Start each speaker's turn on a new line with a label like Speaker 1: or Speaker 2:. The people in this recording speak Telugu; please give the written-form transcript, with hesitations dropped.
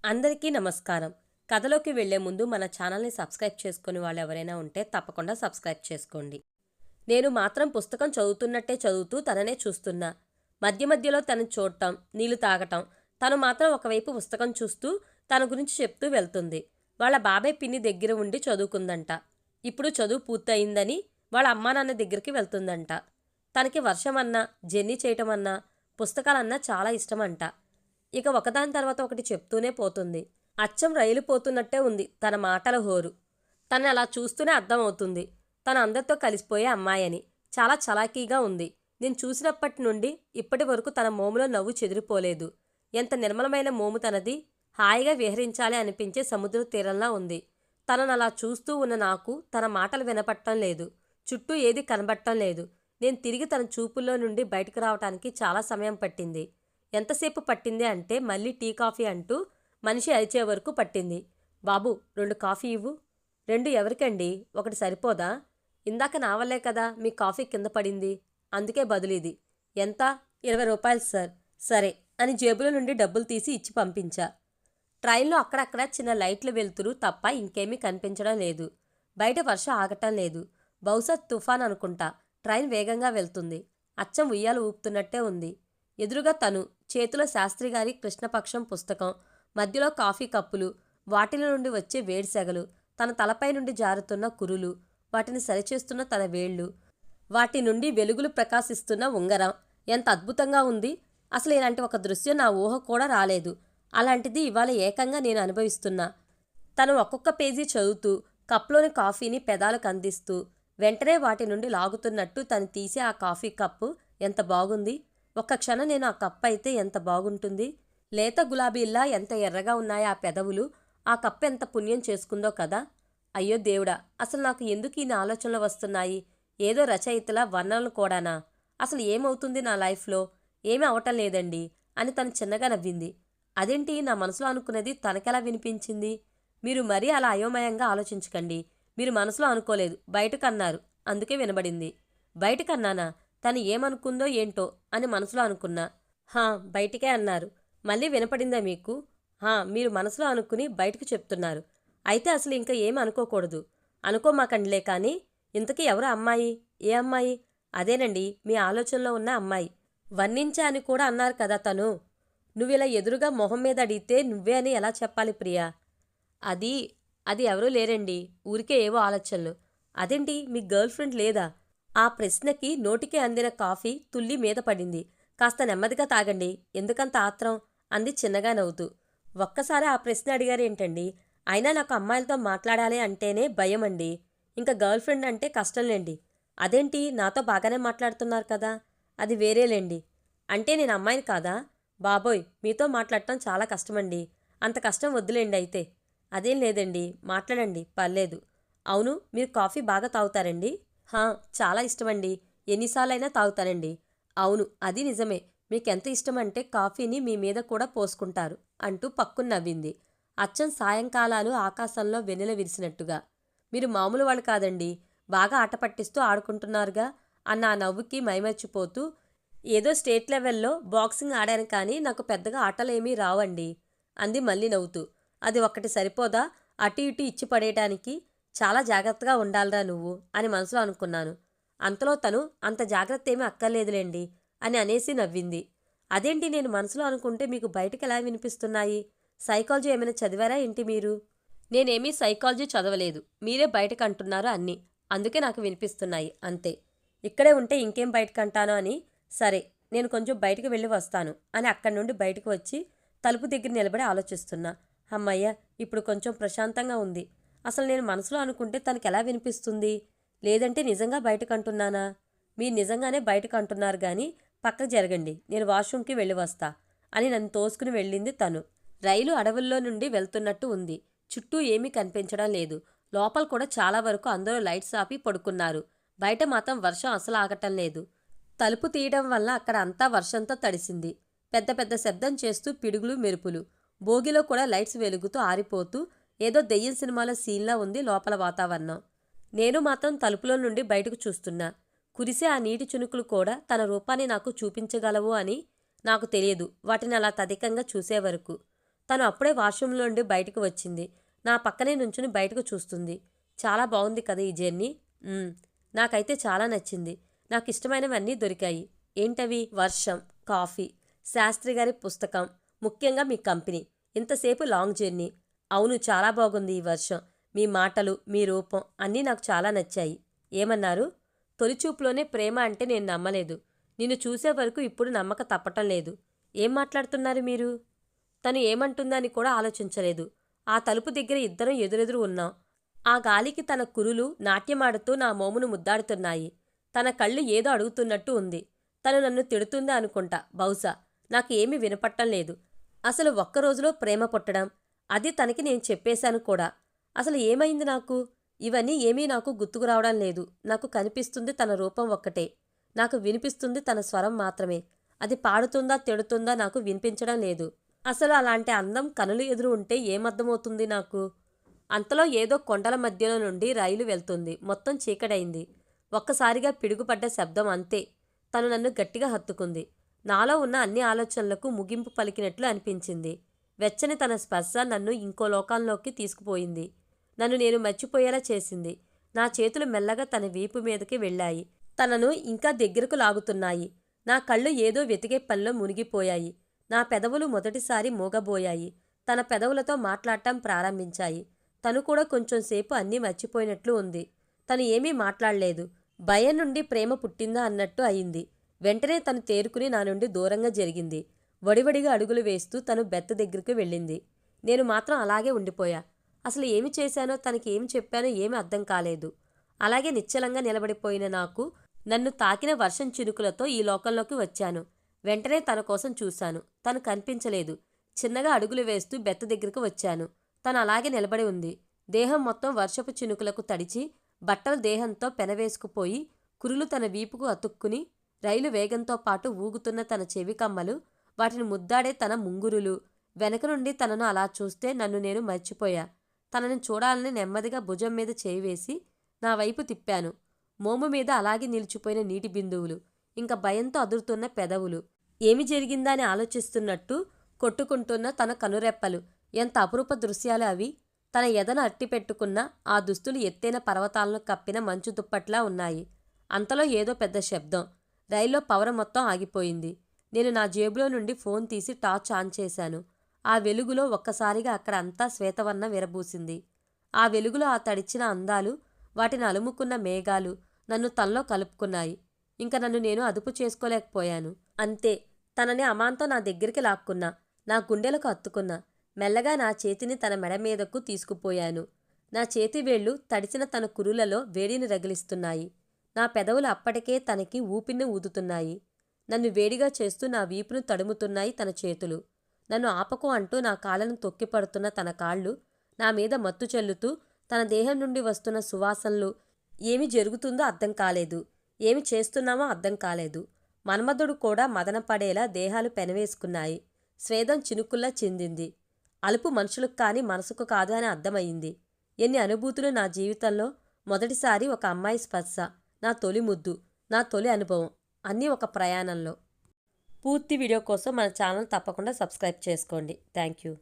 Speaker 1: అందరికీ నమస్కారం. కథలోకి వెళ్లే ముందు మన ఛానల్ని సబ్స్క్రైబ్ చేసుకుని వాళ్ళు ఎవరైనా ఉంటే తప్పకుండా సబ్స్క్రైబ్ చేసుకోండి. నేను మాత్రం పుస్తకం చదువుతున్నట్టే చదువుతూ తననే చూస్తున్నా. మధ్య మధ్యలో తను చూడటం, నీళ్లు తాగటం, తను మాత్రం ఒకవైపు పుస్తకం చూస్తూ తన గురించి చెప్తూ వెళ్తుంది. వాళ్ళ బాబాయ్ పిన్ని దగ్గర ఉండి చదువుకుందంట. ఇప్పుడు చదువు పూర్తయిందని వాళ్ళ అమ్మానాన్న దగ్గరికి వెళ్తుందంట. తనకి వర్షమన్నా, జర్నీ చేయటమన్నా, పుస్తకాలన్నా చాలా ఇష్టమంట. ఇక ఒకదాని తర్వాత ఒకటి చెప్తూనే పోతుంది. అచ్చం రైలు పోతున్నట్టే ఉంది తన మాటల హోరు. తను అలా చూస్తూనే అర్థమవుతుంది తను అందరితో కలిసిపోయే అమ్మాయని. చాలా చలాకీగా ఉంది. నేను చూసినప్పటి నుండి ఇప్పటి వరకు తన మోములో నవ్వు చెదిరిపోలేదు. ఎంత నిర్మలమైన మోము తనది. హాయిగా విహరించాలి అనిపించే సముద్ర తీరంలా ఉంది. తనను అలా చూస్తూ ఉన్న నాకు తన మాటలు వినపట్టం లేదు. చుట్టూ ఏది కనబట్టం లేదు. నేను తిరిగి తన చూపుల్లో నుండి బయటకు రావటానికి చాలా సమయం పట్టింది. ఎంతసేపు పట్టింది అంటే మళ్ళీ టీ కాఫీ అంటూ మనిషి అరిచే వరకు పట్టింది. బాబు 2 కాఫీ ఇవ్వు. 2 ఎవరికండి? ఒకటి సరిపోదా? ఇందాక నా వల్లే కదా మీ కాఫీ కింద పడింది. అందుకే బదులిది. ఎంత? 20 రూపాయలు సార్. సరే అని జేబులో నుండి డబ్బులు తీసి ఇచ్చి పంపించా. ట్రైన్లో అక్కడక్కడ చిన్న లైట్ల వెలుతురు తప్ప ఇంకేమీ కనిపించడం లేదు. బయట వర్షం ఆగటం లేదు. బహుశా తుఫాన్ అనుకుంటా. ట్రైన్ వేగంగా వెళ్తుంది. అచ్చం ఉయ్యాలు ఊపుతున్నట్టే ఉంది. ఎదురుగా తను, చేతిలో శాస్త్రిగారి కృష్ణపక్షం పుస్తకం, మధ్యలో కాఫీ కప్పులు, వాటిలో నుండి వచ్చే వేడిసెగలు, తన తలపై నుండి జారుతున్న కురులు, వాటిని సరిచేస్తున్న తన వేళ్లు, వాటి నుండి వెలుగులు ప్రకాశిస్తున్న ఉంగరం. ఎంత అద్భుతంగా ఉంది. అసలు ఇలాంటి ఒక దృశ్యం నా ఊహ కూడా రాలేదు. అలాంటిది ఇవాళ ఏకంగా నేను అనుభవిస్తున్నా. తను ఒక్కొక్క పేజీ చదువుతూ కప్లోని కాఫీని పెదాలకు అందిస్తూ వెంటనే వాటి నుండి లాగుతున్నట్టు తను తీసే ఆ కాఫీ కప్పు ఎంత బాగుంది. ఒక్క క్షణం నేను ఆ కప్పు అయితే ఎంత బాగుంటుంది. లేత గులాబీల్లా ఎంత ఎర్రగా ఉన్నాయో ఆ పెదవులు. ఆ కప్పు ఎంత పుణ్యం చేసుకుందో కదా. అయ్యో దేవుడా, అసలు నాకు ఎందుకు ఈ ఆలోచనలు వస్తున్నాయి? ఏదో రచయితల వర్ణనలు కూడానా? అసలు ఏమవుతుంది నా లైఫ్లో? ఏమీ అవటం లేదండి అని తను చిన్నగా నవ్వింది. అదేంటి, నా మనసులో అనుకున్నది తనకెలా వినిపించింది? మీరు మరీ అలా అయోమయంగా ఆలోచించకండి. మీరు మనసులో అనుకోలేదు, బయటకన్నారు, అందుకే వినబడింది. బయటకన్నానా? తను ఏమనుకుందో ఏంటో అని మనసులో అనుకున్నా. బయటికే అన్నారు. మళ్ళీ వినపడిందా మీకు? మీరు మనసులో అనుకుని బయటకు చెప్తున్నారు. అయితే అసలు ఇంకా ఏమి అనుకోకూడదు. అనుకోమాకండిలే. కానీ ఇంతకీ ఎవరు అమ్మాయి? ఏ అమ్మాయి? అదేనండి, మీ ఆలోచనలో ఉన్న అమ్మాయి. వర్ణించా అని కూడా అన్నారు కదా తను. నువ్విలా ఎదురుగా మొహం మీద అడిగితే నువ్వే అని ఎలా చెప్పాలి ప్రియా? అది అది ఎవరూ లేరండి. ఊరికే ఏవో ఆలోచనలు. అదేంటి, మీ గర్ల్ ఫ్రెండ్ లేదా? ఆ ప్రశ్నకి నోటికి అందిన కాఫీ తుల్లి మీద పడింది. కాస్త నెమ్మదిగా తాగండి. ఎందుకంత ఆత్రం? అంది చిన్నగా నవ్వుతూ. ఒక్కసారి ఆ ప్రశ్న అడిగారేంటండి? అయినా నాకు అమ్మాయిలతో మాట్లాడాలి అంటేనే భయమండి. ఇంకా గర్ల్ ఫ్రెండ్ అంటే కష్టంలేండి. అదేంటి, నాతో బాగానే మాట్లాడుతున్నారు కదా. అది వేరేలేండి. అంటే నేను అమ్మాయిని కాదా? బాబోయ్, మీతో మాట్లాడటం చాలా కష్టమండి. అంత కష్టం వద్దులేండి అయితే. అదేం లేదండి, మాట్లాడండి, పర్లేదు. అవును, మీరు కాఫీ బాగా తాగుతారండి? చాలా ఇష్టమండి. ఎన్నిసార్లైనా తాగుతానండి. అవును, అది నిజమే. మీకెంత ఇష్టమంటే కాఫీని మీ మీద కూడా పోసుకుంటారు అంటూ పక్కున నవ్వింది. అచ్చం సాయంకాలాలు ఆకాశంలో వెన్నెల విరిసినట్టుగా. మీరు మామూలు వాళ్ళు కాదండి. బాగా ఆట పట్టిస్తూ ఆడుకుంటున్నారుగా అన్న ఆ నవ్వుకి మైమర్చిపోతూ, ఏదో స్టేట్ లెవెల్లో బాక్సింగ్ ఆడాను కానీ నాకు పెద్దగా ఆటలేమీ రావండి అంది మళ్ళీ నవ్వుతూ. అది ఒక్కటి సరిపోదా అటు ఇటు ఇచ్చి పడేయటానికి? చాలా జాగ్రత్తగా ఉండాలిరా నువ్వు అని మనసులో అనుకున్నాను. అంతలో తను అంత జాగ్రత్త ఏమీ అక్కర్లేదులేండి అని అనేసి నవ్వింది. అదేంటి, నేను మనసులో అనుకుంటే మీకు బయటకు ఎలా వినిపిస్తున్నాయి? సైకాలజీ ఏమైనా చదివారా ఏంటి మీరు? నేనేమీ సైకాలజీ చదవలేదు. మీరే బయటకు అంటున్నారు అన్నీ. అందుకే నాకు వినిపిస్తున్నాయి అంతే. ఇక్కడే ఉంటే ఇంకేం బయటకంటానో అని. సరే, నేను కొంచెం బయటకు వెళ్ళి వస్తాను అని అక్కడి నుండి బయటకు వచ్చి తలుపు దగ్గర నిలబడి ఆలోచిస్తున్నా. అమ్మయ్య, ఇప్పుడు కొంచెం ప్రశాంతంగా ఉంది. అసలు నేను మనసులో అనుకుంటే తనకి ఎలా వినిపిస్తుంది? లేదంటే నిజంగా బయటకంటున్నానా? మీరు నిజంగానే బయటకంటున్నారు గాని పక్కకు జరగండి, నేను వాష్రూమ్కి వెళ్ళి వస్తా అని నన్ను తోసుకుని వెళ్ళింది తను. రైలు అడవుల్లో నుండి వెళ్తున్నట్టు ఉంది. చుట్టూ ఏమీ కనిపించడం లేదు. లోపల కూడా చాలా వరకు అందరూ లైట్స్ ఆపి పడుకున్నారు. బయట మాత్రం వర్షం అసలు ఆగటం లేదు. తలుపు తీయడం వల్ల అక్కడ అంతా వర్షంతో తడిసింది. పెద్ద పెద్ద శబ్దం చేస్తూ పిడుగులు, మెరుపులు. బోగిలో కూడా లైట్స్ వెలుగుతూ ఆరిపోతూ ఏదో దెయ్యం సినిమాలో సీన్లా ఉంది లోపల వాతావరణం. నేను మాత్రం తలుపులో నుండి బయటకు చూస్తున్నా. కురిసే ఆ నీటి చినుకులు కూడా తన రూపాన్ని నాకు చూపించగలవు అని నాకు తెలియదు వాటిని అలా తదికంగా చూసేవరకు. తను అప్పుడే వాష్రూమ్లో నుండి బయటకు వచ్చింది. నా పక్కనే నుంచుని బయటకు చూస్తుంది. చాలా బాగుంది కదా ఈ జర్నీ. నాకైతే చాలా నచ్చింది. నాకు ఇష్టమైనవన్నీ దొరికాయి. ఏంటవి? వర్షం, కాఫీ, శాస్త్రి గారి పుస్తకం, ముఖ్యంగా మీ కంపెనీ, ఇంతసేపు లాంగ్ జర్నీ. అవును, చాలా బాగుంది ఈ వర్షం. మీ మాటలు, మీ రూపం అన్నీ నాకు చాలా నచ్చాయి. ఏమన్నారు? తొలిచూపులోనే ప్రేమ అంటే నేను నమ్మలేదు. నిన్ను చూసే వరకు ఇప్పుడు నమ్మక తప్పటం లేదు. ఏం మాట్లాడుతున్నారు మీరు? తను ఏమంటుందని కూడా ఆలోచించలేదు. ఆ తలుపు దగ్గర ఇద్దరం ఎదురెదురు ఉన్నాం. ఆ గాలికి తన కురులు నాట్యమాడుతూ నా మోమును ముద్దాడుతున్నాయి. తన కళ్ళు ఏదో అడుగుతున్నట్టు ఉంది. తను నన్ను తిడుతుందా అనుకుంటా. బహుశా. నాకు ఏమీ వినపట్టం లేదు. అసలు ఒక్కరోజులో ప్రేమ పుట్టడం, అది తనకి నేను చెప్పేశాను కూడా. అసలు ఏమైంది నాకు? ఇవన్నీ ఏమీ నాకు గుర్తుకు రావడం లేదు. నాకు కనిపిస్తుంది తన రూపం ఒక్కటే. నాకు వినిపిస్తుంది తన స్వరం మాత్రమే. అది పాడుతుందా తిడుతుందా నాకు వినిపించడం లేదు. అసలు అలాంటి అందం కనులు ఎదురు ఉంటే ఏమర్థమవుతుంది నాకు? అంతలో ఏదో కొండల మధ్యలో నుండి రైలు వెళ్తుంది. మొత్తం చీకటైంది. ఒక్కసారిగా పిడుగుపడ్డ శబ్దం, అంతే. తను నన్ను గట్టిగా హత్తుకుంది. నాలో ఉన్న అన్ని ఆలోచనలకు ముగింపు పలికినట్లు అనిపించింది. వెచ్చని తన స్పర్శ నన్ను ఇంకో లోకంలోకి తీసుకుపోయింది. నన్ను నేను మర్చిపోయేలా చేసింది. నా చేతులు మెల్లగా తన వీపు మీదకి వెళ్ళాయి. తనను ఇంకా దగ్గరకు లాగుతున్నాయి. నా కళ్ళు ఏదో వెతికే పనిలో మునిగిపోయాయి. నా పెదవులు మొదటిసారి మూగబోయాయి. తన పెదవులతో మాట్లాడటం ప్రారంభించాయి. తను కూడా కొంచెం సేపు అన్నీ మర్చిపోయినట్లు ఉంది. తను ఏమీ మాట్లాడలేదు. భయం నుండి ప్రేమ పుట్టిందా అన్నట్టు అయింది. వెంటనే తను తేరుకుని నా నుండి దూరంగా జరిగింది. వడివడిగా అడుగులు వేస్తూ తను బెత్త దగ్గరికి వెళ్ళింది. నేను మాత్రం అలాగే ఉండిపోయా. అసలు ఏమి చేశానో, తనకి ఏమి చెప్పానో ఏమీ అర్థం కాలేదు. అలాగే నిశ్చలంగా నిలబడిపోయిన నాకు, నన్ను తాకిన వర్షం చినుకులతో ఈ లోకంలోకి వచ్చాను. వెంటనే తన కోసం చూశాను. తను కనిపించలేదు. చిన్నగా అడుగులు వేస్తూ బెత్త దగ్గరకు వచ్చాను. తను అలాగే నిలబడి ఉంది. దేహం మొత్తం వర్షపు చినుకులకు తడిచి, బట్టలు దేహంతో పెనవేసుకుపోయి, కురులు తన వీపుకు అతుక్కుని, రైలు వేగంతో పాటు ఊగుతున్న తన చెవి కమ్మలు, వాటిని ముద్దాడే తన ముంగురులు. వెనక నుండి తనను అలా చూస్తే నన్ను నేను మర్చిపోయా. తనని చూడాలని నెమ్మదిగా భుజం మీద చేయి వేసి నా వైపు తిప్పాను. మోము మీద అలాగే నిలిచిపోయిన నీటి బిందువులు, ఇంకా భయంతో అదురుతున్న పెదవులు. ఏమి జరిగిందా అని ఆలోచిస్తున్నట్టు కొట్టుకుంటున్న తన కనురెప్పలు. ఎంత అపురూప దృశ్యాలు అవి! తన ఎదను అట్టిపెట్టుకున్న ఆ దుస్తులు ఎత్తైన పర్వతాలను కప్పిన మంచు దుప్పట్లా ఉన్నాయి. అంతలో ఏదో పెద్ద శబ్దం. రైల్లో పవర్ మొత్తం ఆగిపోయింది. నేను నా జేబులో నుండి ఫోన్ తీసి టార్చ్ ఆన్ చేశాను. ఆ వెలుగులో ఒక్కసారిగా అక్కడ అంతా శ్వేతవర్ణం విరబూసింది. ఆ వెలుగులో ఆ తడిచిన అందాలు, వాటిని అలుముకున్న మేఘాలు నన్ను తనలో కలుపుకున్నాయి. ఇంక నన్ను నేను అదుపు చేసుకోలేకపోయాను. అంతే. తనని అమాంతం నా దగ్గరికి లాక్కున్నా. నా గుండెలకు హత్తుకున్నా. మెల్లగా నా చేతిని తన మెడ మీదకు తీసుకుపోయాను. నా చేతి వేళ్లు తడిసిన తన కురులలో వేడిని రగిలిస్తున్నాయి. నా పెదవులు అప్పటికే తనకి ఊపిరిని ఊదుతున్నాయి. నన్ను వేడిగా చేస్తూ నా వీపును తడుముతున్నాయి తన చేతులు. నన్ను ఆపకు అంటూ నా కాళ్ళను తొక్కిపడుతున్న తన కాళ్ళు నా మీద మత్తు చెల్లుతూ, తన దేహం నుండి వస్తున్న సువాసనలు. ఏమి జరుగుతుందో అర్థం కాలేదు. ఏమి చేస్తున్నామో అర్థం కాలేదు. మన్మధుడు కూడా మదనపడేలా దేహాలు పెనవేసుకున్నాయి. స్వేదం చినుకుల్లా చిందింది. అలుపు మనుషులకు కానీ మనసుకు కాదు అని అర్థమయ్యింది. ఎన్ని అనుభూతులు నా జీవితంలో! మొదటిసారి ఒక అమ్మాయి స్పర్శ, నా తొలి ముద్దు, నా తొలి అనుభవం, అన్నీ ఒక ప్రయాణంలో. పూర్తి వీడియో కోసం మన ఛానల్ తప్పకుండా సబ్స్క్రైబ్ చేసుకోండి. Thank you.